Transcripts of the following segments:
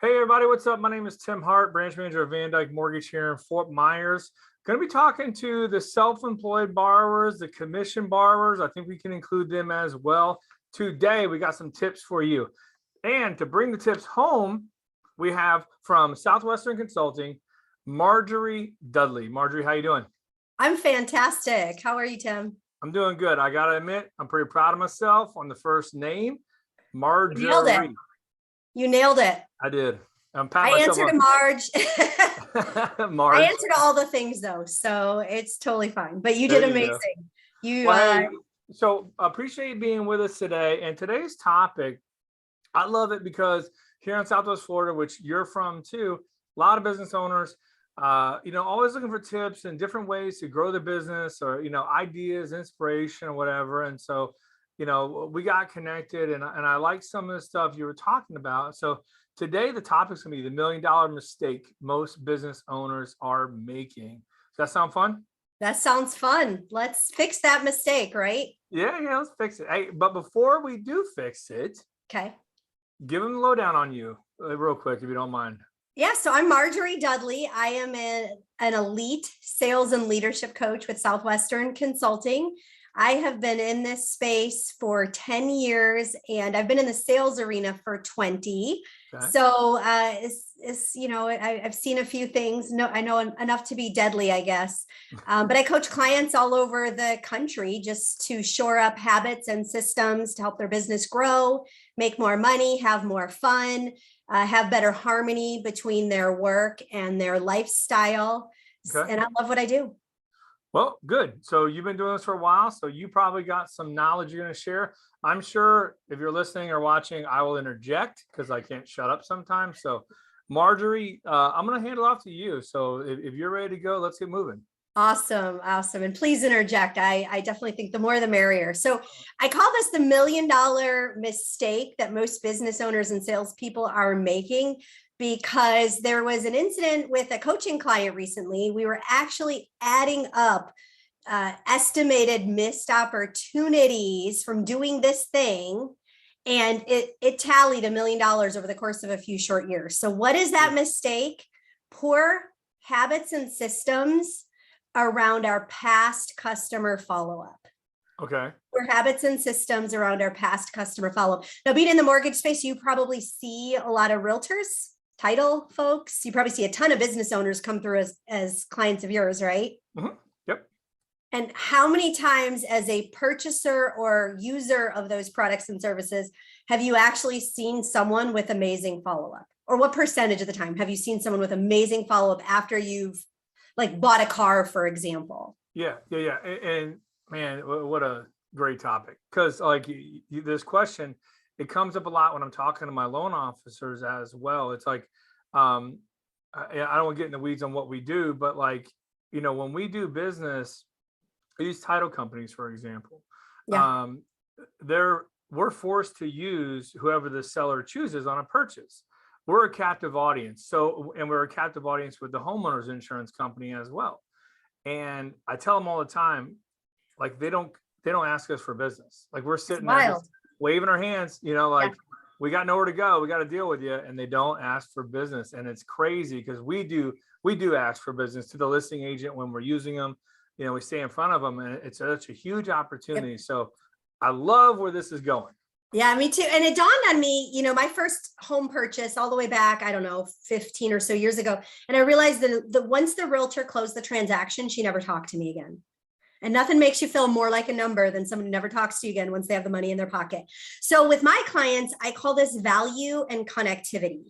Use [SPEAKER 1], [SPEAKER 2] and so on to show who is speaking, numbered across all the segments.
[SPEAKER 1] Hey everybody, what's up? My name is Tim Hart, branch manager of VanDyk Mortgage here in Fort Myers. Going to be talking to the self-employed borrowers, the commission borrowers. I think we can include them as well. Today, we got some tips for you. And to bring the tips home, we have from Southwestern Consulting, Marjorie Dudley. Marjorie, how you doing?
[SPEAKER 2] I'm fantastic. How are you, Tim?
[SPEAKER 1] I'm doing good. I got to admit, I'm pretty proud of myself on the first name, Marjorie.
[SPEAKER 2] You nailed it. You nailed it.
[SPEAKER 1] I did.
[SPEAKER 2] I answered to Marge.
[SPEAKER 1] Marge.
[SPEAKER 2] I answered all the things though, so it's totally fine. But you did amazing.
[SPEAKER 1] So appreciate you being with us today. And today's topic, I love it because here in Southwest Florida, which you're from too, a lot of business owners, always looking for tips and different ways to grow the business or, ideas, inspiration or whatever. And so, we got connected and I like some of the stuff you were talking about. So today, the topic's gonna be the $1 million mistake most business owners are making. Does that sound fun?
[SPEAKER 2] That sounds fun. Let's fix that mistake, right?
[SPEAKER 1] Yeah, let's fix it. Hey, but before we do fix it,
[SPEAKER 2] okay,
[SPEAKER 1] give them the lowdown on you real quick, if you don't mind.
[SPEAKER 2] Yeah, so I'm Marjorie Dudley. I am an elite sales and leadership coach with Southwestern Consulting. I have been in this space for 10 years and I've been in the sales arena for 20. Okay. So I've seen a few things. No, I know enough to be deadly, I guess. But I coach clients all over the country just to shore up habits and systems to help their business grow, make more money, have more fun, have better harmony between their work and their lifestyle. Okay. And I love what I do.
[SPEAKER 1] Well, good. So you've been doing this for a while, so you probably got some knowledge you're going to share. I'm sure if you're listening or watching, I will interject because I can't shut up sometimes. So Marjorie, I'm going to hand it off to you. So if you're ready to go, let's get moving.
[SPEAKER 2] Awesome. And please interject. I definitely think the more the merrier. So I call this the $1 million mistake that most business owners and salespeople are making, because there was an incident with a coaching client recently. We were actually adding up estimated missed opportunities from doing this thing, and it tallied $1 million over the course of a few short years. So what is that mistake? Poor habits and systems around our past customer follow-up.
[SPEAKER 1] Okay.
[SPEAKER 2] Poor habits and systems around our past customer follow-up. Now, being in the mortgage space, you probably see a lot of realtors, title folks. You probably see a ton of business owners come through as clients of yours, right?
[SPEAKER 1] Mm-hmm. Yep.
[SPEAKER 2] And how many times as a purchaser or user of those products and services have you actually seen someone with amazing follow-up? Or what percentage of the time have you seen someone with amazing follow-up after you've bought a car, for example?
[SPEAKER 1] Yeah. And man, what a great topic. Because this question, it comes up a lot when I'm talking to my loan officers as well. It's like, I don't want to get in the weeds on what we do, but when we do business, these title companies, for example, yeah. We're forced to use whoever the seller chooses on a purchase. We're a captive audience. And we're a captive audience with the homeowner's insurance company as well. And I tell them all the time, they don't ask us for business. We're sitting there waving our hands, we got nowhere to go. We got to deal with you. And they don't ask for business. And it's crazy because we do ask for business to the listing agent when we're using them. We stay in front of them and it's such a huge opportunity. Yep. So I love where this is going.
[SPEAKER 2] Yeah, me too. And it dawned on me, my first home purchase all the way back, 15 or so years ago. And I realized that once the realtor closed the transaction, she never talked to me again. And nothing makes you feel more like a number than someone who never talks to you again once they have the money in their pocket. So with my clients, I call this value and connectivity.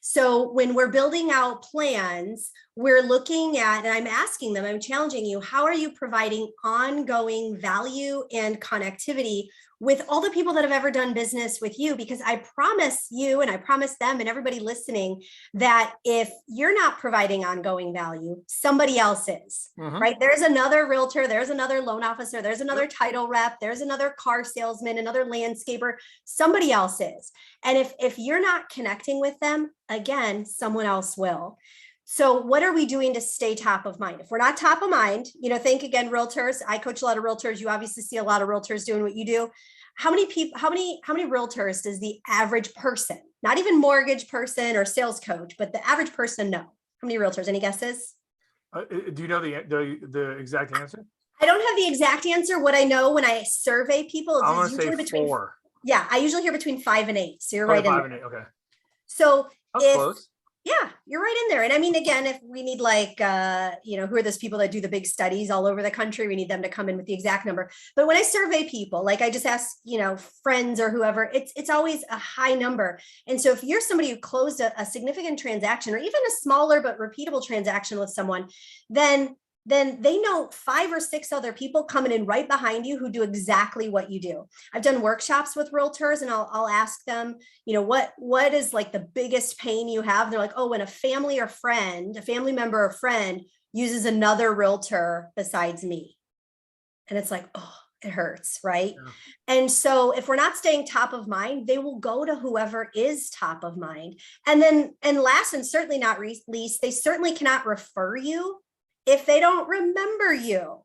[SPEAKER 2] So when we're building out plans, we're looking at, and I'm asking them, I'm challenging you, how are you providing ongoing value and connectivity with all the people that have ever done business with you? Because I promise you, and I promise them and everybody listening, that if you're not providing ongoing value, somebody else is, right? There's another realtor, there's another loan officer, there's another title rep, there's another car salesman, another landscaper, somebody else is. And if you're not connecting with them, again, someone else will. So what are we doing to stay top of mind? If we're not top of mind, think again, realtors, I coach a lot of realtors. You obviously see a lot of realtors doing what you do. how many people, how many realtors does the average person, not even mortgage person or sales coach, but the average person know? How many realtors? Any guesses?
[SPEAKER 1] Do you know the exact answer?
[SPEAKER 2] I don't have the exact answer. What I know when I survey people
[SPEAKER 1] I'm
[SPEAKER 2] is
[SPEAKER 1] gonna say
[SPEAKER 2] usually between
[SPEAKER 1] 4.
[SPEAKER 2] yeah, I usually hear between 5 and 8. So you're
[SPEAKER 1] Okay,
[SPEAKER 2] right in
[SPEAKER 1] 5
[SPEAKER 2] there.
[SPEAKER 1] and 8. Okay,
[SPEAKER 2] So
[SPEAKER 1] that's
[SPEAKER 2] if
[SPEAKER 1] close.
[SPEAKER 2] yeah, you're right in there. And I mean, again, if we need like, who are those people that do the big studies all over the country? We need them to come in with the exact number. But when I survey people, like I just ask, friends or whoever, it's always a high number. And so if you're somebody who closed a significant transaction or even a smaller but repeatable transaction with someone, then they know 5 or 6 other people coming in right behind you who do exactly what you do. I've done workshops with realtors and I'll ask them, what is like the biggest pain you have? They're like, oh, when a family member or friend uses another realtor besides me. And it's like, oh, it hurts, right?
[SPEAKER 1] Yeah.
[SPEAKER 2] And so if we're not staying top of mind, they will go to whoever is top of mind. And last and certainly not least, they certainly cannot refer you if they don't remember you.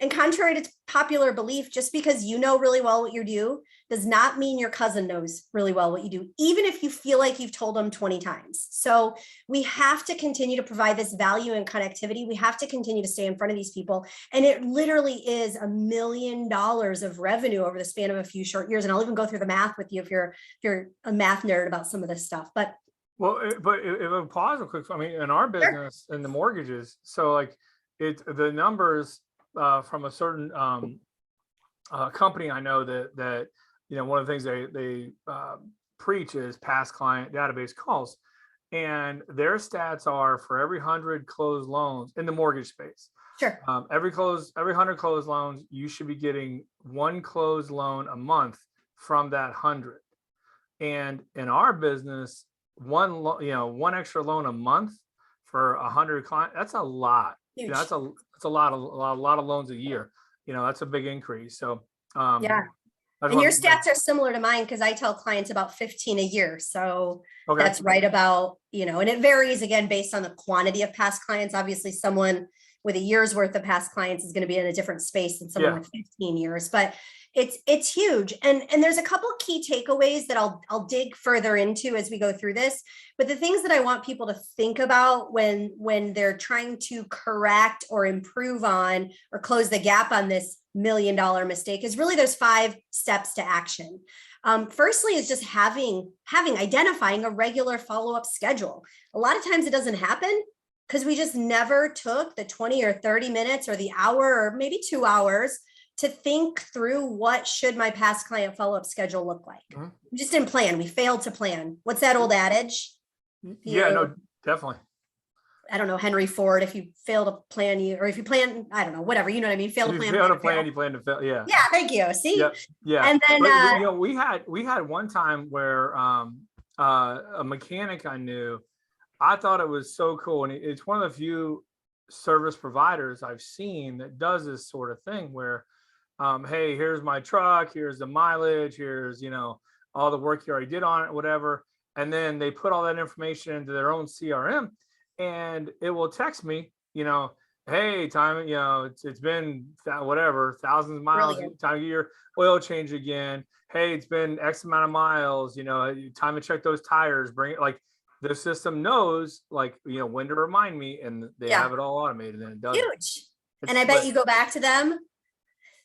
[SPEAKER 2] And contrary to popular belief, just because you know really well what you do does not mean your cousin knows really well what you do, even if you feel like you've told them 20 times. So we have to continue to provide this value and connectivity. We have to continue to stay in front of these people. And it literally is $1 million of revenue over the span of a few short years. And I'll even go through the math with you if you're a math nerd about some of this stuff. But
[SPEAKER 1] if I pause real quick, I mean, in our business, in the mortgages, so like the numbers from a certain company I know that one of the things they preach is past client database calls, and their stats are for every 100 closed loans in the mortgage space.
[SPEAKER 2] Sure.
[SPEAKER 1] Every 100 closed loans, you should be getting 1 closed loan a month from that 100. And in our business, one extra loan a month for 100 clients, that's a lot.
[SPEAKER 2] Huge.
[SPEAKER 1] That's a lot of loans a year. That's a big increase. So
[SPEAKER 2] yeah. And your stats are similar to mine because I tell clients about 15 a year. So okay. That's right about, and it varies again based on the quantity of past clients. Obviously, someone with a year's worth of past clients is going to be in a different space than someone with 15 years. But it's huge. And there's a couple of key takeaways that I'll dig further into as we go through this. But the things that I want people to think about when they're trying to correct or improve on or close the gap on this $1 million mistake is really there's 5 steps to action. Firstly is just identifying a regular follow-up schedule. A lot of times it doesn't happen because we just never took the 20 or 30 minutes or the hour or maybe 2 hours to think through what should my past client follow-up schedule look like. Mm-hmm. We just didn't plan. We failed to plan. What's that old adage?
[SPEAKER 1] No, definitely.
[SPEAKER 2] I don't know, Henry Ford, if you fail to plan, if you plan, I don't know, whatever, you know what I mean?
[SPEAKER 1] You plan to fail. Yeah.
[SPEAKER 2] Yeah, thank you. See?
[SPEAKER 1] Yep. Yeah.
[SPEAKER 2] And then
[SPEAKER 1] we had one time where a mechanic I knew, I thought it was so cool. And it's one of the few service providers I've seen that does this sort of thing where, hey, here's my truck, here's the mileage, here's, all the work you already did on it, whatever. And then they put all that information into their own CRM and it will text me, hey, time, it's been whatever, thousands of miles, Brilliant. Time to get your oil change again. Hey, it's been X amount of miles, time to check those tires, bring it, like the system knows, like, when to remind me, and they have it all automated and it does.
[SPEAKER 2] Huge. And I bet you go back to them.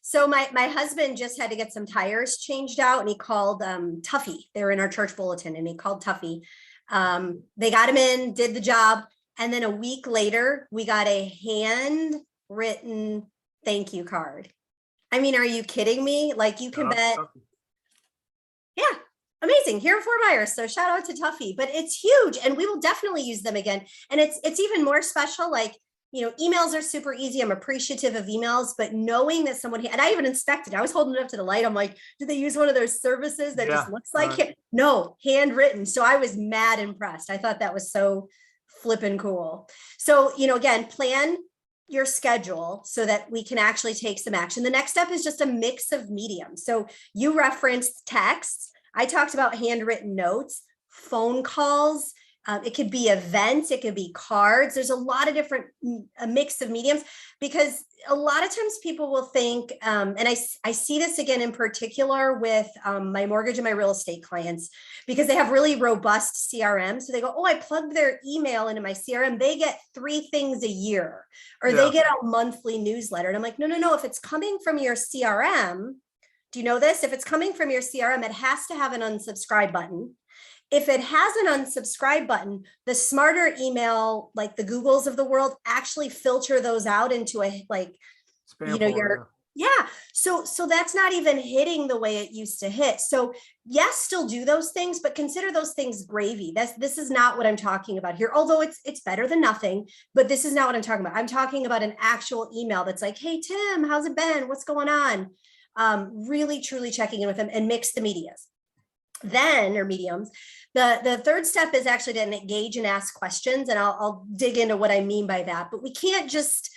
[SPEAKER 2] So my husband just had to get some tires changed out and he called Tuffy. They were in our church bulletin and he called Tuffy. They got him in, did the job. And then a week later, we got a handwritten thank you card. I mean, are you kidding me? Like you can bet. Yeah, amazing. Here for buyers. So shout out to Tuffy, but it's huge and we will definitely use them again. And it's even more special. Like, emails are super easy. I'm appreciative of emails, but knowing that someone, and I even inspected, I was holding it up to the light. I'm like, did they use one of those services that just looks like it? No, handwritten. So I was mad impressed. I thought that was so flippin' cool. So, again, plan your schedule so that we can actually take some action. The next step is just a mix of mediums. So you referenced texts. I talked about handwritten notes, phone calls, It could be events, it could be cards. There's a lot of different, a mix of mediums, because a lot of times people will think, and I see this again in particular with my mortgage and my real estate clients, because they have really robust CRM. So they go, oh, I plugged their email into my CRM. They get 3 things a year, or they get a monthly newsletter. And I'm like, no. If it's coming from your CRM, do you know this? If it's coming from your CRM, it has to have an unsubscribe button. If it has an unsubscribe button, the smarter email, like the Googles of the world, actually filter those out into a, like,
[SPEAKER 1] Spam folder.
[SPEAKER 2] So that's not even hitting the way it used to hit. So yes, still do those things, but consider those things gravy. This is not what I'm talking about here, although it's better than nothing, but this is not what I'm talking about. I'm talking about an actual email that's like, hey, Tim, how's it been? What's going on? Really, truly checking in with them, and mix the medias. Then, or mediums. The third step is actually to engage and ask questions. And I'll dig into what I mean by that, but we can't just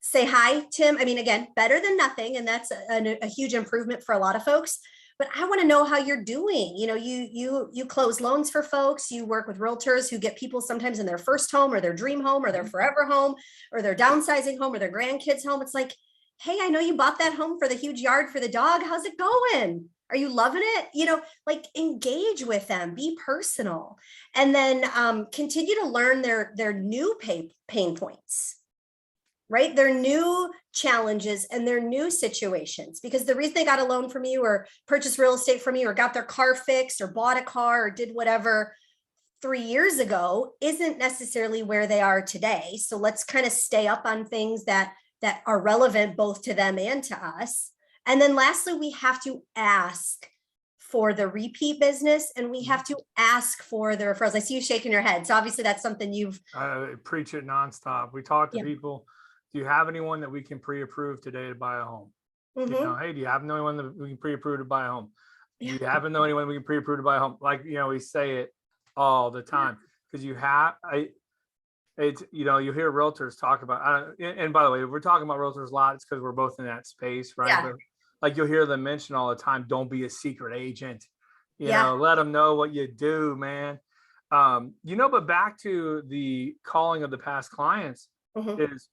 [SPEAKER 2] say, hi, Tim. I mean, again, better than nothing. And that's a huge improvement for a lot of folks, but I want to know how you're doing. You know, you close loans for folks, you work with realtors who get people sometimes in their first home or their dream home or their forever home or their downsizing home or their grandkids home. It's like, hey, I know you bought that home for the huge yard for the dog. How's it going? Are you loving it? You know, like, engage with them, be personal, and then continue to learn their new pain points, right? Their new challenges and their new situations, because the reason they got a loan from you or purchased real estate from you or got their car fixed or bought a car or did whatever 3 years ago isn't necessarily where they are today. So let's kind of stay up on things that are relevant both to them and to us. And then lastly, we have to ask for the repeat business, and we have to ask for the referrals. I see you shaking your head. So obviously that's something you've
[SPEAKER 1] preach it nonstop. We talk to people. Do you have anyone that we can pre-approve today to buy a home? You know, hey, do you have anyone that we can pre-approve to buy a home? Do you happen to know anyone we can pre-approve to buy a home? Like, you know, we say it all the time, because you have, it's, you know, you hear realtors talk about, and by the way, we're talking about realtors a lot. It's because we're both in that space, right?
[SPEAKER 2] Yeah.
[SPEAKER 1] But like, you'll hear them mention all the time, don't be a secret agent, you know, let them know what you do, man. You know, but back to the calling of the past clients is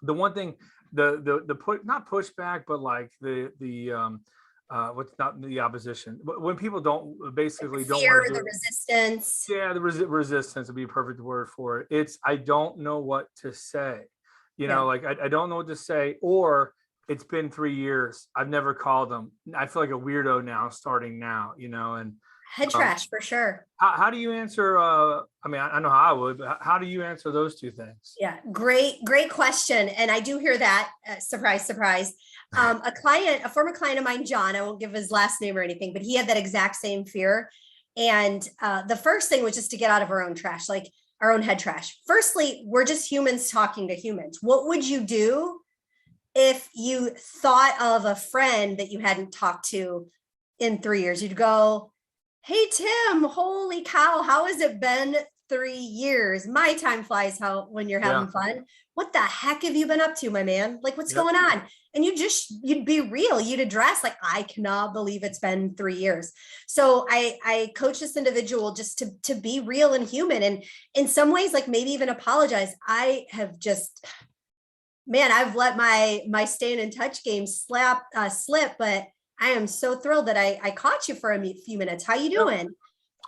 [SPEAKER 1] the one thing, not pushback, but like what's not the opposition, when people don't basically don't want to do
[SPEAKER 2] the resistance.
[SPEAKER 1] Yeah, the resistance would be a perfect word for it. It's, I don't know what to say. You know, like I don't know what to say, or it's been 3 years. I've never called them. I feel like a weirdo now, starting now, you know, and
[SPEAKER 2] head trash for sure.
[SPEAKER 1] How do you answer? I mean, I know how I would, but how do you answer those two things?
[SPEAKER 2] Yeah, great question. And I do hear that. Surprise, surprise. A former client of mine, John, I won't give his last name or anything, but he had that exact same fear. And the first thing was just to get out of our own trash, like our own head trash. Firstly, we're just humans talking to humans. What would you do if you thought of a friend that you hadn't talked to in 3 years? You'd go, hey, Tim, holy cow, how has it been 3 years? My time flies when you're having fun. What the heck have you been up to, my man? Like, what's going on? And you'd be real. You'd address, like, I cannot believe it's been 3 years. So I coach this individual just to be real and human. And in some ways, like, maybe even apologize. I have just, man, I've let my staying in touch game slip, but I am so thrilled that I caught you for a few minutes. How you doing?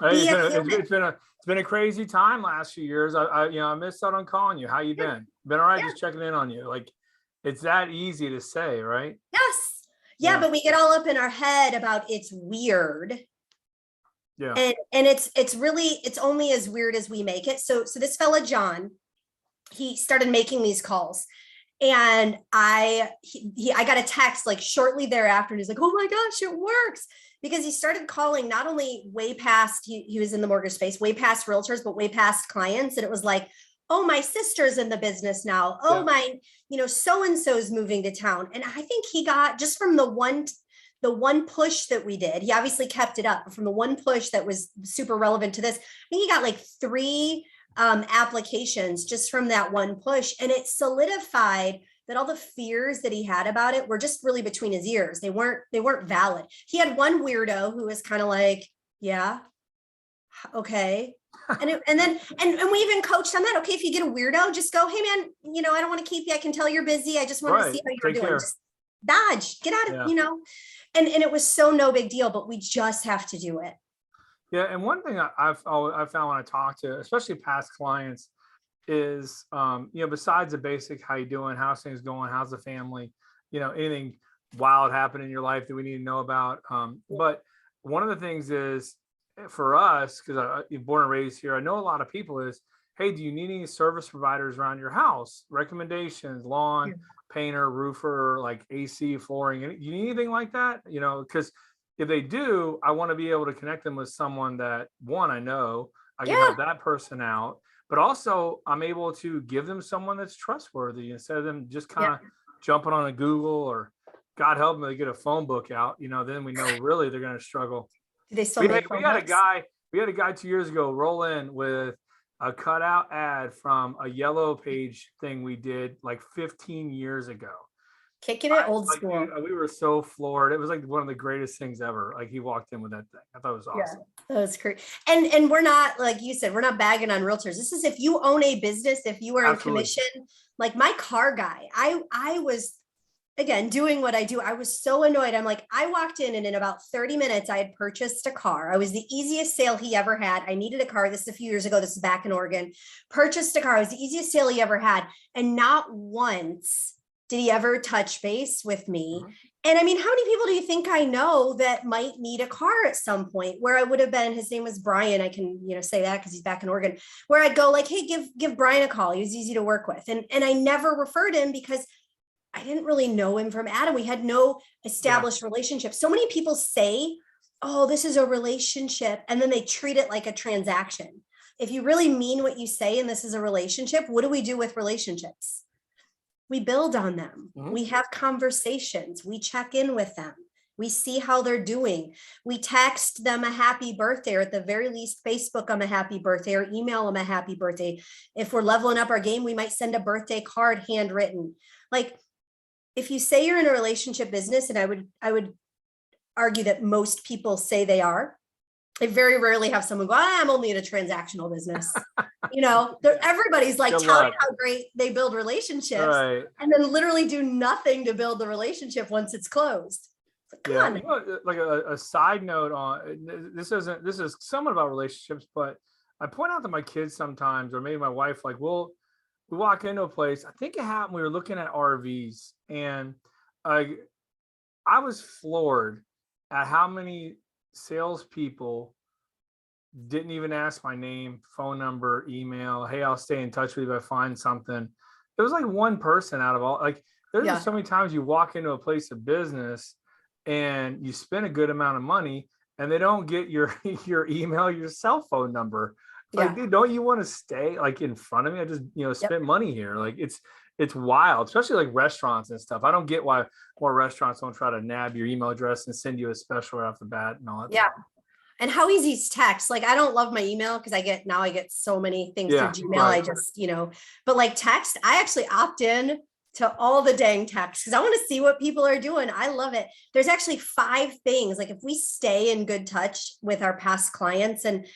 [SPEAKER 1] Hey, it's been a crazy time last few years. I missed out on calling you. How you been? Been all right? Just checking in on you. Like, it's that easy to say, right?
[SPEAKER 2] Yes. Yeah, but we get all up in our head about it's weird. Yeah. And it's only as weird as we make it. So this fella, John, he started making these calls. And I got a text like shortly thereafter, and he's like, oh my gosh, it works. Because he started calling not only way past, he was in the mortgage space, way past realtors, but way past clients. And it was like, oh, my sister's in the business now. Oh, my, so-and-so's moving to town. And I think he got, just from the one push that we did, he obviously kept it up, but from the one push that was super relevant to this, I think he got like 3 applications just from that one push. And it solidified that all the fears that he had about it were just really between his ears. They weren't valid. He had one weirdo who was kind of like, yeah, okay. And we even coached on that. Okay, if you get a weirdo, just go, hey man, I don't want to keep you. I can tell you're busy. I just wanted to see how you're doing. Just dodge, get out of, and it was so no big deal, but we just have to do it.
[SPEAKER 1] Yeah. And one thing I've found when I talk to, especially past clients, is, besides the basic, how you doing, how's things going, how's the family, anything wild happened in your life that we need to know about. But one of the things is, for us, because I'm born and raised here, I know a lot of people is, hey, do you need any service providers around your house? Recommendations, lawn, painter, roofer, like AC, flooring, do you need anything like that? Because if they do, I want to be able to connect them with someone that, one, I know I can help that person out, but also I'm able to give them someone that's trustworthy instead of them just kind of jumping on a Google, or God help them, they get a phone book out, then we know really they're going to struggle.
[SPEAKER 2] They still we had
[SPEAKER 1] a guy 2 years ago roll in with a cutout ad from a yellow page thing we did like 15 years ago.
[SPEAKER 2] Kicking it old school.
[SPEAKER 1] We were so floored. It was like one of the greatest things ever. Like, he walked in with that thing. I thought it was awesome.
[SPEAKER 2] Yeah, that was great. And we're not, like you said, we're not bagging on realtors. This is if you own a business, if you are in commission, like my car guy, I was, again, doing what I do. I was so annoyed. I'm like, I walked in and in about 30 minutes, I had purchased a car. I was the easiest sale he ever had. I needed a car. This is a few years ago. This is back in Oregon. Purchased a car. It was the easiest sale he ever had. And not once did he ever touch base with me. And I mean, how many people do you think I know that might need a car at some point, where I would have been, his name was Brian. I can, say that because he's back in Oregon, where I'd go like, hey, give Brian a call. He was easy to work with. And I never referred him because I didn't really know him from Adam. We had no established relationship. So many people say, oh, this is a relationship, and then they treat it like a transaction. If you really mean what you say, and this is a relationship, what do we do with relationships? We build on them. We have conversations. We check in with them. We see how they're doing. We text them a happy birthday, or at the very least, Facebook them a happy birthday, or email them a happy birthday. If we're leveling up our game, we might send a birthday card handwritten. Like, if you say you're in a relationship business, and I would argue that most people say they are, I very rarely have someone go, I'm only in a transactional business. Everybody's like touting how great they build relationships, and then literally do nothing to build the relationship once it's closed. Come on.
[SPEAKER 1] Like a side note on this is somewhat about relationships, but I point out to my kids sometimes, or maybe my wife, like, we walk into a place. I think it happened. We were looking at RVs, and I was floored at how many salespeople didn't even ask my name, phone number, email. Hey, I'll stay in touch with you if I find something. It was like one person out of all. Like, there's just so many times you walk into a place of business and you spend a good amount of money, and they don't get your email, your cell phone number. Like, dude, don't you want to stay like in front of me? I just, spent money here. Like, it's wild, especially like restaurants and stuff. I don't get why more restaurants don't try to nab your email address and send you a special right off the bat and all that.
[SPEAKER 2] Yeah. And how easy is text? Like, I don't love my email because I get so many things through Gmail. Right. I just, but like text, I actually opt in to all the dang texts because I want to see what people are doing. I love it. There's actually 5 things. Like, if we stay in good touch with our past clients, and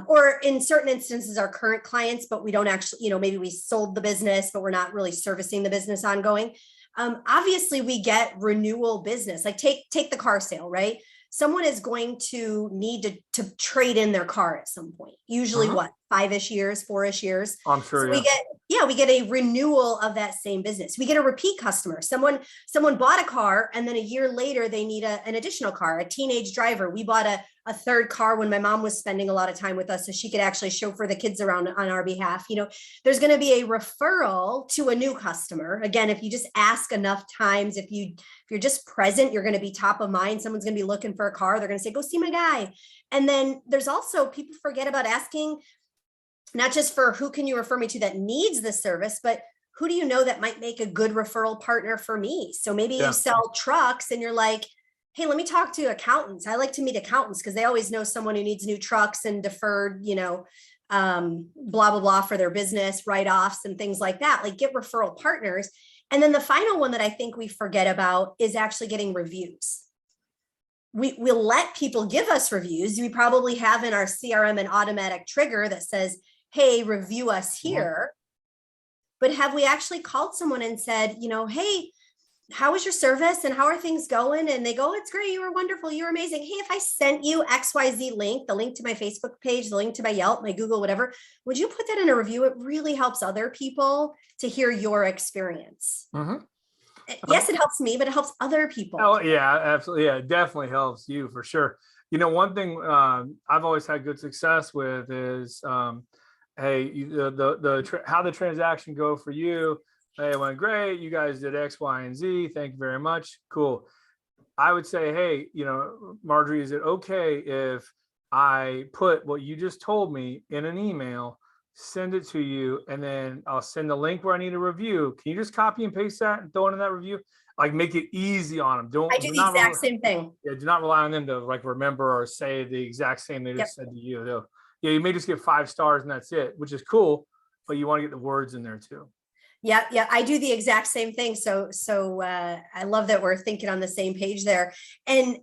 [SPEAKER 2] or in certain instances, our current clients, but we don't actually, maybe we sold the business, but we're not really servicing the business ongoing. Obviously we get renewal business. Like, take the car sale, right? Someone is going to need to trade in their car at some point. Usually 5-ish years, 4-ish years.
[SPEAKER 1] I'm sure.
[SPEAKER 2] So we get a renewal of that same business. We get a repeat customer. Someone bought a car, and then a year later they need an additional car, a teenage driver. We bought a third car when my mom was spending a lot of time with us, so she could actually chauffeur the kids around on our behalf. There's going to be a referral to a new customer. Again, if you just ask enough times, if you're just present, you're going to be top of mind. Someone's going to be looking for a car. They're going to say, go see my guy. And then there's also, people forget about asking, not just for who can you refer me to that needs the service, but who do you know that might make a good referral partner for me? So maybe you sell trucks and you're like, hey, let me talk to accountants. I like to meet accountants because they always know someone who needs new trucks and deferred, blah, blah, blah for their business, write-offs and things like that. Like, get referral partners. And then the final one that I think we forget about is actually getting reviews. we'll let people give us reviews. We probably have in our CRM an automatic trigger that says, hey, review us here. But have we actually called someone and said, hey, how was your service and how are things going? And they go, it's great. You were wonderful. You were amazing. Hey, if I sent you XYZ link, the link to my Facebook page, the link to my Yelp, my Google, whatever, would you put that in a review? It really helps other people to hear your experience. Yes, it helps me, but it helps other people.
[SPEAKER 1] Oh yeah, absolutely. Yeah, it definitely helps you for sure. One thing I've always had good success with is, hey, how the transaction go for you. Hey, it went great. You guys did X, Y, and Z. Thank you very much. Cool. I would say, hey, Marjorie, is it okay if I put what you just told me in an email, send it to you, and then I'll send the link where I need a review. Can you just copy and paste that and throw it in that review? Like, make it easy on them.
[SPEAKER 2] I do the exact same thing.
[SPEAKER 1] Yeah, do not rely on them to remember or say the exact same they just said to you. You may just get 5 stars and that's it, which is cool, but you want to get the words in there too.
[SPEAKER 2] Yeah, I do the exact same thing. So I love that we're thinking on the same page there. And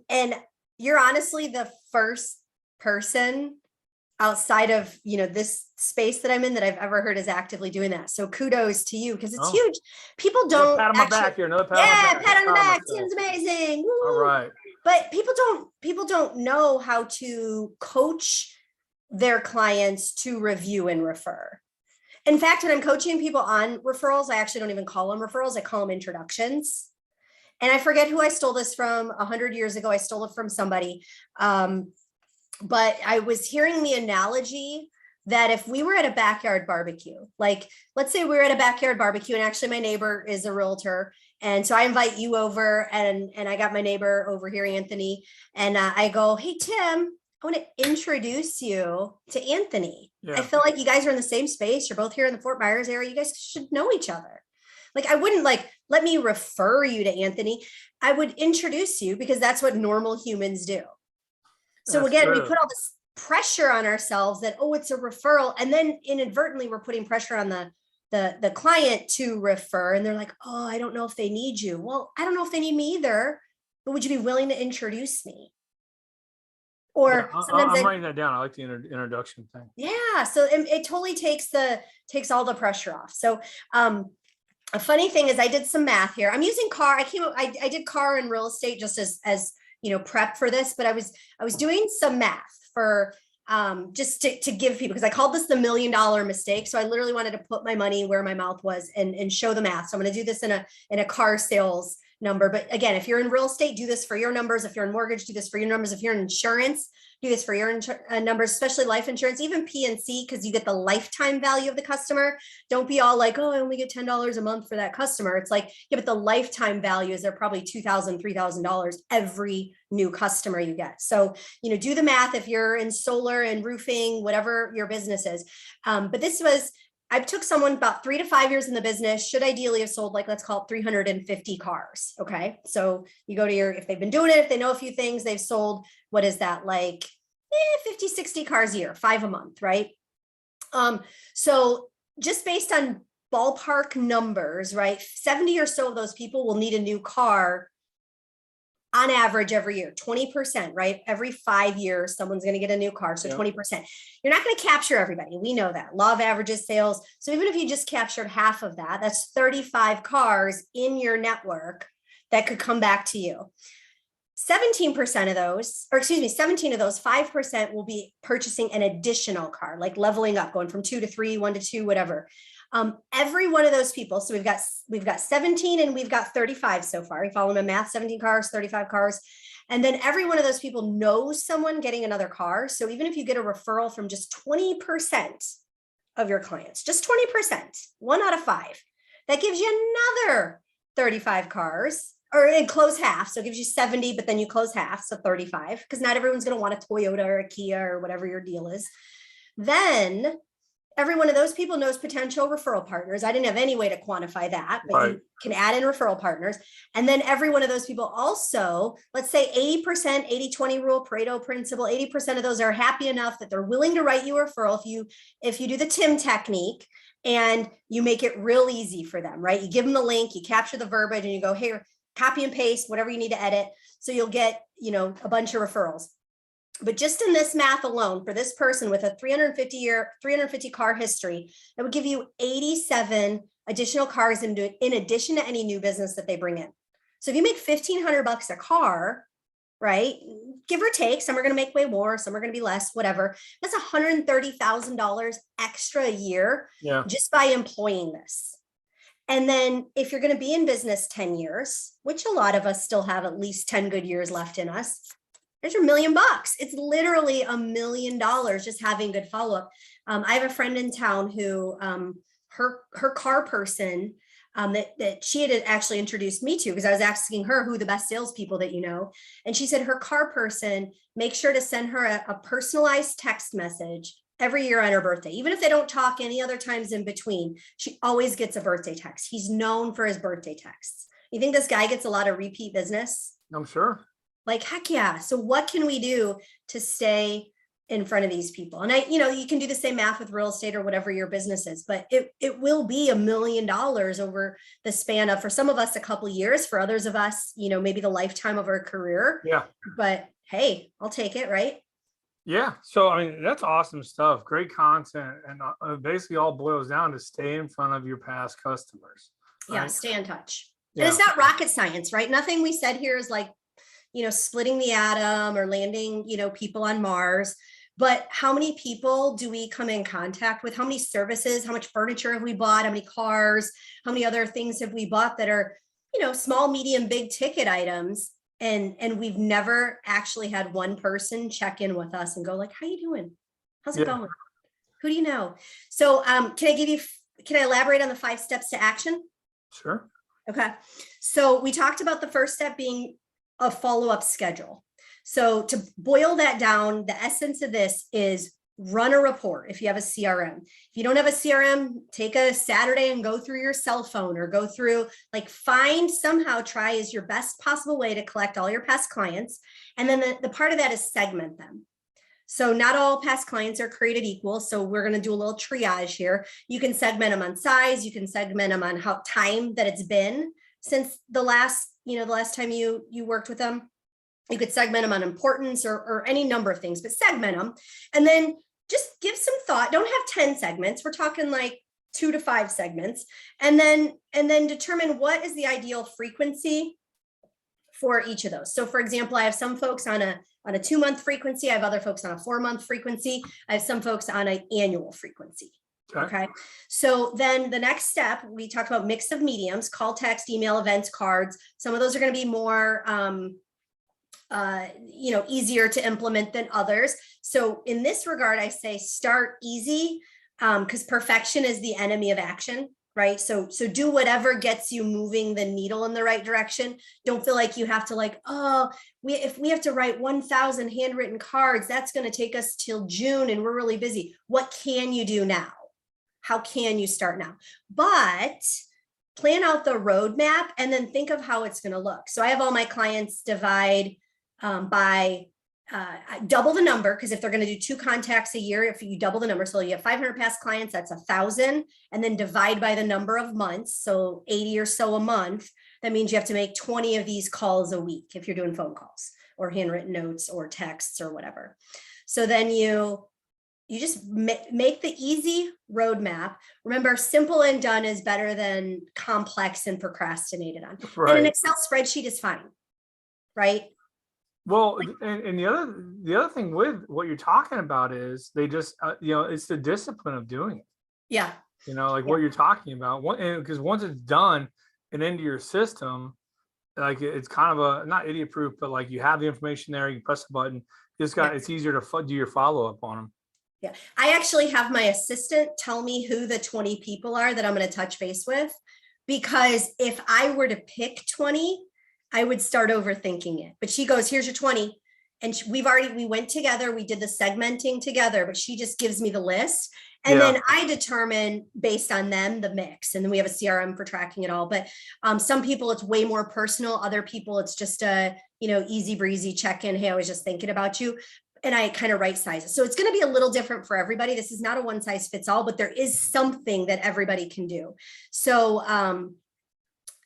[SPEAKER 2] you're honestly the first person outside of this space that I'm in that I've ever heard is actively doing that. So kudos to you, because it's huge. People don't
[SPEAKER 1] pat on my back here. Another pat on my back.
[SPEAKER 2] Pat on the back. Tim's amazing. Woo.
[SPEAKER 1] All right.
[SPEAKER 2] But people don't know how to coach their clients to review and refer. In fact, when I'm coaching people on referrals, I actually don't even call them referrals. I call them introductions. And I forget who I stole this from 100 years ago. I stole it from somebody. But I was hearing the analogy that if we were at a backyard barbecue, like let's say we're at a backyard barbecue and actually my neighbor is a realtor. And so I invite you over and I got my neighbor over here, Anthony, and I go, hey, Tim, I want to introduce you to Anthony. Yeah. I feel like you guys are in the same space. You're both here in the Fort Myers area. You guys should know each other. Like, I wouldn't let me refer you to Anthony. I would introduce you because that's what normal humans do. So that's again, true. We put all this pressure on ourselves that, oh, it's a referral. And then inadvertently, we're putting pressure on the client to refer. And they're like, oh, I don't know if they need you. Well, I don't know if they need me either, but would you be willing to introduce me? Or sometimes
[SPEAKER 1] I'm writing that down. I like the introduction thing.
[SPEAKER 2] Yeah. So it totally takes all the pressure off. So a funny thing is I did some math here. I'm using car. I did car and real estate just as prep for this, but I was doing some math for just to give people, because I called this the $1 million mistake. So I literally wanted to put my money where my mouth was and show the math. So I'm going to do this in a car sales number. But again, if you're in real estate, do this for your numbers. If you're in mortgage, do this for your numbers. If you're in insurance, do this for your numbers, especially life insurance, even P&C, because you get the lifetime value of the customer. Don't be all like, oh, I only get $10 a month for that customer. It's like, yeah, but the lifetime value is they're probably $2,000, $3,000 every new customer you get. So, do the math if you're in solar and roofing, whatever your business is. But I took someone about 3 to 5 years in the business, should ideally have sold, let's call it 350 cars. Okay. So you go to if they've been doing it, if they know a few things, they've sold, what is that? 50, 60 cars a year, 5 a month. Right. So just based on ballpark numbers, right? 70 or so of those people will need a new car on average every year, 20%, right? Every 5 years, someone's going to get a new car. So 20%. You're not going to capture everybody. We know that. Law of averages, sales. So even if you just captured half of that, that's 35 cars in your network that could come back to you. 17% of those, 5% will be purchasing an additional car, like leveling up, going from 2 to 3, 1 to 2, whatever. Every one of those people, so we've got 17 and we've got 35 so far. You follow my math, 17 cars, 35 cars. And then every one of those people knows someone getting another car. So even if you get a referral from just 20% of your clients, just 20%, 1 out of 5, that gives you another 35 cars, or close half. So it gives you 70, but then you close half. So 35, because not everyone's going to want a Toyota or a Kia or whatever your deal is. Then every one of those people knows potential referral partners. I didn't have any way to quantify that, but you can add in referral partners. And then every one of those people also, let's say 80%, 80-20 rule, Pareto principle, 80% of those are happy enough that they're willing to write you a referral if you do the Tim technique and you make it real easy for them, right? You give them the link, you capture the verbiage and you go, here, copy and paste, whatever you need to edit. So you'll get, a bunch of referrals. But just in this math alone, for this person with a 350 car history, that would give you 87 additional cars in addition to any new business that they bring in. So if you make $1,500 a car, right, give or take, some are going to make way more, some are going to be less, whatever. That's $130,000 extra a year just by employing this. And then if you're going to be in business 10 years, which a lot of us still have at least 10 good years left in us, there's your $1 million. It's literally $1 million just having good follow-up. I have a friend in town who her car person that she had actually introduced me to, because I was asking her who the best salespeople that you know. And she said her car person makes sure to send her a personalized text message every year on her birthday. Even if they don't talk any other times in between, she always gets a birthday text. He's known for his birthday texts. You think this guy gets a lot of repeat business?
[SPEAKER 1] I'm sure.
[SPEAKER 2] Like, heck yeah. So what can we do to stay in front of these people? And you can do the same math with real estate or whatever your business is, but it will be $1 million over the span of, for some of us, a couple of years, for others of us, maybe the lifetime of our career.
[SPEAKER 1] Yeah.
[SPEAKER 2] But hey, I'll take it, right?
[SPEAKER 1] Yeah. So, I mean, that's awesome stuff. Great content. And basically all boils down to stay in front of your past customers. Right? Yeah.
[SPEAKER 2] Stay in touch. Yeah. And it's not rocket science, right? Nothing we said here is like, splitting the atom or landing, people on Mars. But how many people do we come in contact with? How many services, how much furniture have we bought? How many cars, how many other things have we bought that are, small, medium, big ticket items? And we've never actually had one person check in with us and go like, how you doing? How's it going? Who do you know? So can I elaborate on the 5 steps to action?
[SPEAKER 1] Sure.
[SPEAKER 2] Okay. So we talked about the first step being a follow-up schedule. So to boil that down, the essence of this is run a report if you have a CRM. If you don't have a CRM, take a Saturday and go through your cell phone or go through, try as your best possible way to collect all your past clients. And then the part of that is segment them. So not all past clients are created equal. So we're going to do a little triage here. You can segment them on size. You can segment them on how time that it's been since the last time you worked with them. You could segment them on importance or any number of things, but segment them. And then just give some thought. Don't have 10 segments. We're talking like 2 to 5 segments. And then determine what is the ideal frequency for each of those. So for example, I have some folks on a 2-month frequency. I have other folks on a 4-month frequency. I have some folks on an annual frequency. Okay. So then the next step, we talked about mix of mediums, call, text, email, events, cards. Some of those are going to be more, easier to implement than others. So in this regard, I say start easy because perfection is the enemy of action, right? So do whatever gets you moving the needle in the right direction. Don't feel like you have to if we have to write 1,000 handwritten cards, that's going to take us till June and we're really busy. What can you do now? How can you start now? But plan out the roadmap and then think of how it's going to look. So I have all my clients divide by double the number, because if they're going to do 2 contacts a year, if you double the number, so you have 500 past clients, that's 1,000, and then divide by the number of months, so 80 or so a month. That means you have to make 20 of these calls a week if you're doing phone calls or handwritten notes or texts or whatever. So then you just make the easy roadmap. Remember, simple and done is better than complex and procrastinated on. Right. And an Excel spreadsheet is fine, right?
[SPEAKER 1] Well, and the other thing with what you're talking about is they just, it's the discipline of doing it.
[SPEAKER 2] Yeah.
[SPEAKER 1] What you're talking about. Because once it's done and into your system, it's kind of not idiot proof, but you have the information there, you press the button. It's easier to do your follow up on them.
[SPEAKER 2] Yeah, I actually have my assistant tell me who the 20 people are that I'm going to touch base with, because if I were to pick 20, I would start overthinking it. But she goes, here's your 20. And we went together, we did the segmenting together, but she just gives me the list. And then I determine based on them, the mix. And then we have a CRM for tracking it all. But some people, it's way more personal. Other people, it's just a, easy breezy check-in. Hey, I was just thinking about you. And I kind of right size it. So it's going to be a little different for everybody. This is not a one size fits all, but there is something that everybody can do. So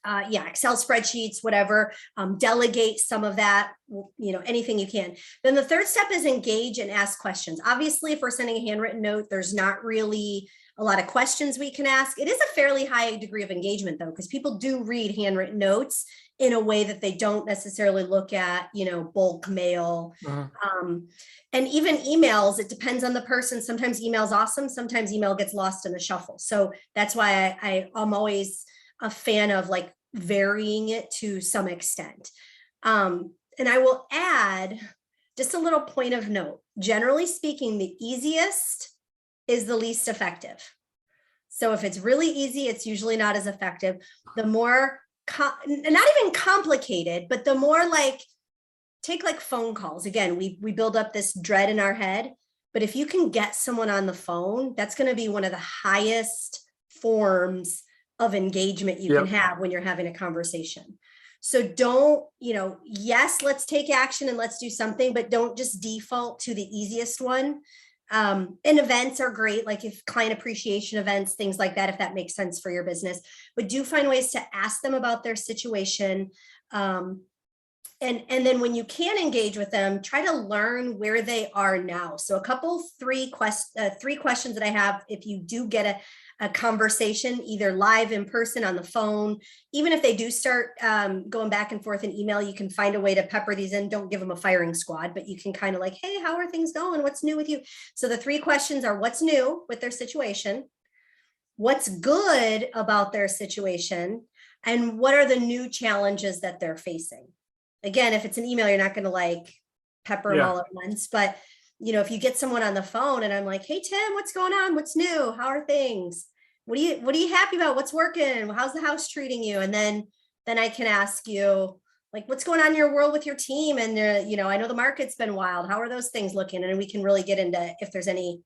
[SPEAKER 2] Excel spreadsheets, whatever, delegate some of that, anything you can. Then the third step is engage and ask questions. Obviously, if we're sending a handwritten note, there's not really a lot of questions we can ask. It is a fairly high degree of engagement though, because people do read handwritten notes in a way that they don't necessarily look at, bulk mail. And even emails, it depends on the person. Sometimes email's awesome. Sometimes email gets lost in the shuffle. So that's why I'm always a fan of like varying it to some extent. And I will add just a little point of note. Generally speaking, the easiest is the least effective. So if it's really easy, it's usually not as effective. The more, not even complicated, but the more like, take like phone calls. Again, we build up this dread in our head, but if you can get someone on the phone, that's going to be one of the highest forms of engagement you can have when you're having a conversation. So don't, yes, let's take action and let's do something, but don't just default to the easiest one. And events are great, like if client appreciation events, things like that, if that makes sense for your business, but do find ways to ask them about their situation. And then when you can engage with them, try to learn where they are now. So three questions that I have, if you do get a conversation, either live, in person, on the phone, even if they do start going back and forth in email, you can find a way to pepper these in. Don't give them a firing squad, but you can kind of like, hey, how are things going? What's new with you? So the three questions are: what's new with their situation? What's good about their situation? And what are the new challenges that they're facing? Again, if it's an email, you're not going to like pepper them all at once, but if you get someone on the phone and I'm like, hey, Tim, what's going on? What's new? How are things? What are you happy about? What's working? How's the house treating you? And then I can ask you, like, what's going on in your world with your team? And, I know the market's been wild. How are those things looking? And we can really get into if there's any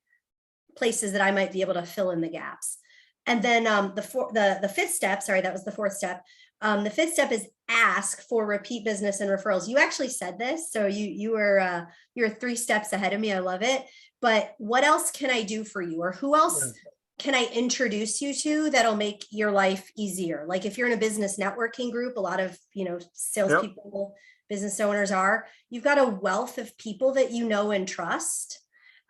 [SPEAKER 2] places that I might be able to fill in the gaps. And then the fifth step, sorry, that was the fourth step. The fifth step is ask for repeat business and referrals. You actually said this, so you're 3 steps ahead of me. I love it. But what else can I do for you, or who else can I introduce you to that'll make your life easier? Like if you're in a business networking group, a lot of salespeople, business owners you've got a wealth of people that you know and trust.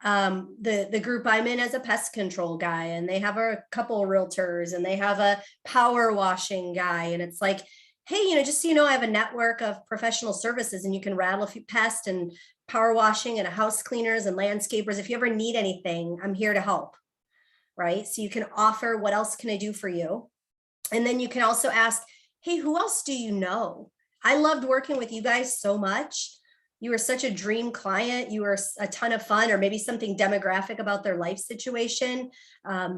[SPEAKER 2] The group I'm in as a pest control guy, and they have a couple of realtors, and they have a power washing guy. And it's like, hey, just so you know, I have a network of professional services, and you can rattle a few pest and power washing and house cleaners and landscapers. If you ever need anything, I'm here to help. Right. So you can offer, what else can I do for you? And then you can also ask, hey, who else do you know? I loved working with you guys so much. You were such a dream client. You were a ton of fun, or maybe something demographic about their life situation.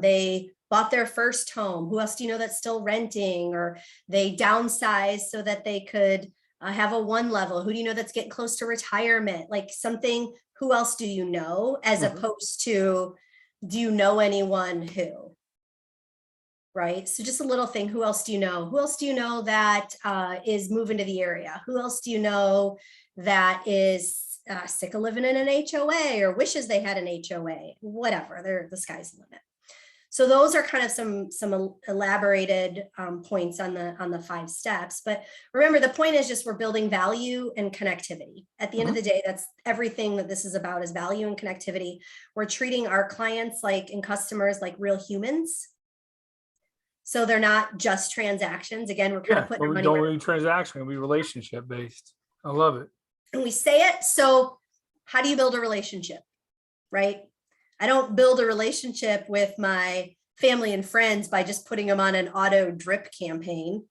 [SPEAKER 2] They bought their first home. Who else do you know that's still renting? Or they downsized so that they could have a 1 level. Who do you know that's getting close to retirement? Like something, who else do you know? As opposed to, do you know anyone who? Right. So just a little thing. Who else do you know? Who else do you know that is moving to the area? Who else do you know that is sick of living in an HOA, or wishes they had an HOA? Whatever. The sky's the limit. So those are kind of some elaborated points on the 5 steps. But remember, the point is just we're building value and connectivity. At the end of the day, that's everything that this is about, is value and connectivity. We're treating our clients and customers like real humans. So they're not just transactions. Again, we're kind of putting our money.
[SPEAKER 1] Don't be transaction, it'll be relationship based. I love it.
[SPEAKER 2] And we say it. So how do you build a relationship? Right? I don't build a relationship with my family and friends by just putting them on an auto drip campaign.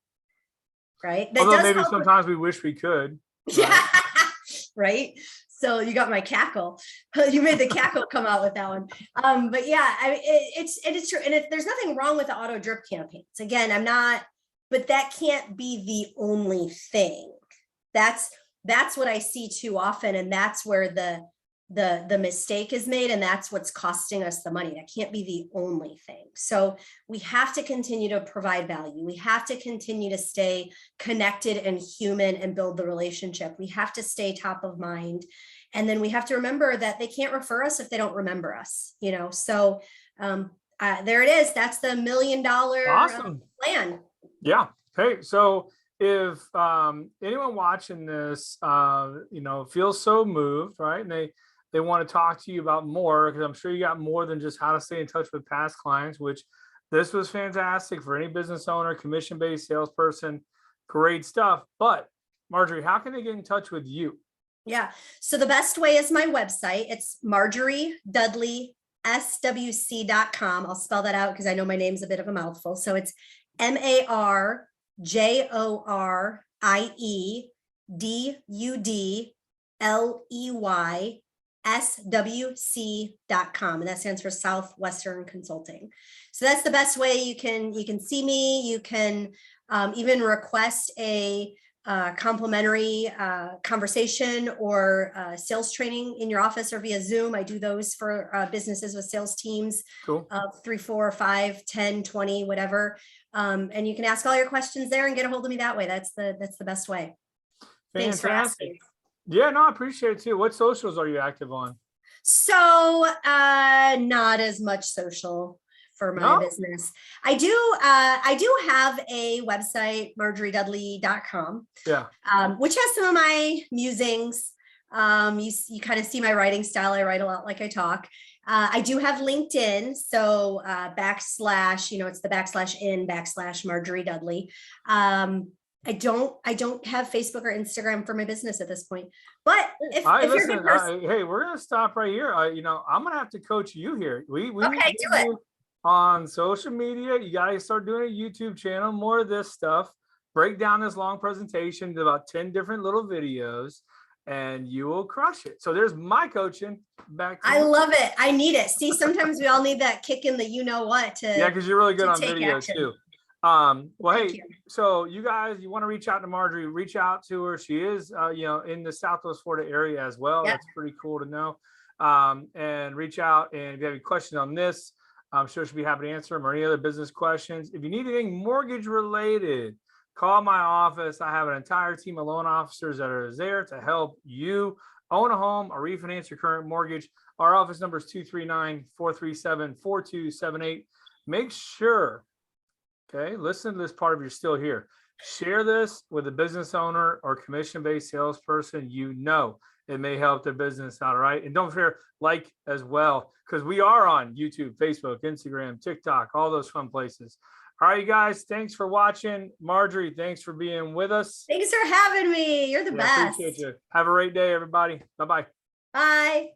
[SPEAKER 2] Right?
[SPEAKER 1] Although maybe sometimes we wish we could.
[SPEAKER 2] Right? Yeah. Right. So you got my cackle. You made the cackle come out with that one. But yeah, it's true. And there's nothing wrong with the auto drip campaigns. Again, but that can't be the only thing. That's what I see too often. And that's where the mistake is made. And that's what's costing us the money. That can't be the only thing. So we have to continue to provide value. We have to continue to stay connected and human and build the relationship. We have to stay top of mind. And then we have to remember that they can't refer us if they don't remember us, So there it is. That's the $1 million
[SPEAKER 1] awesome
[SPEAKER 2] plan.
[SPEAKER 1] Yeah. Okay, so if anyone watching this, feels so moved, right, and they want to talk to you about more, because I'm sure you got more than just how to stay in touch with past clients, which this was fantastic for any business owner, commission-based salesperson, great stuff. But Marjorie, how can they get in touch with you?
[SPEAKER 2] Yeah. So the best way is my website. It's Marjorie Dudley SWC.com. I'll spell that out because I know my name's a bit of a mouthful. So it's MarjorieDudley SWC.com, and that stands for Southwestern Consulting. So that's the best way you can see me. You can even request a complimentary conversation or sales training in your office or via Zoom. I do those for businesses with sales teams
[SPEAKER 1] Cool.
[SPEAKER 2] of 3, 4, 5, 10, 20, whatever. And you can ask all your questions there and get a hold of me that way. That's the best way. Thanks for asking.
[SPEAKER 1] Yeah, no, I appreciate it too. What socials are you active on?
[SPEAKER 2] So not as much social for my business. I do have a website, marjoriedudley.com,
[SPEAKER 1] yeah,
[SPEAKER 2] which has some of my musings. You kind of see my writing style. I write a lot like I talk. I do have LinkedIn. So / it's the / Marjorie Dudley. I don't have Facebook or Instagram for my business at this point, but if you're a good person,
[SPEAKER 1] hey, we're going to stop right here. I'm going to have to coach you here. We
[SPEAKER 2] okay,
[SPEAKER 1] need
[SPEAKER 2] do
[SPEAKER 1] to
[SPEAKER 2] it.
[SPEAKER 1] On social media. You guys start doing a YouTube channel, more of this stuff, break down this long presentation into about 10 different little videos, and you will crush it. So there's my coaching. Back to
[SPEAKER 2] I love it. I need it. See, sometimes we all need that kick in the what to.
[SPEAKER 1] Yeah, because you're really good on video
[SPEAKER 2] action.
[SPEAKER 1] too. So you guys, you want to reach out to Marjorie, reach out to her. She is in the Southwest Florida area as well. Yep. That's pretty cool to know. And reach out, and if you have any questions on this, I'm sure she'll be happy to answer them, or any other business questions. If you need anything mortgage related, call my office. I have an entire team of loan officers that are there to help you own a home or refinance your current mortgage. Our office number is 239-437-4278. Make sure, listen to this part if you're still here. Share this with a business owner or commission-based salesperson. It may help their business out, all right? And don't forget, like as well, because we are on YouTube, Facebook, Instagram, TikTok, all those fun places. All right, you guys, thanks for watching. Marjorie, thanks for being with us.
[SPEAKER 2] Thanks for having me. You're the best.
[SPEAKER 1] Appreciate you. Have a great day, everybody. Bye-bye.
[SPEAKER 2] Bye.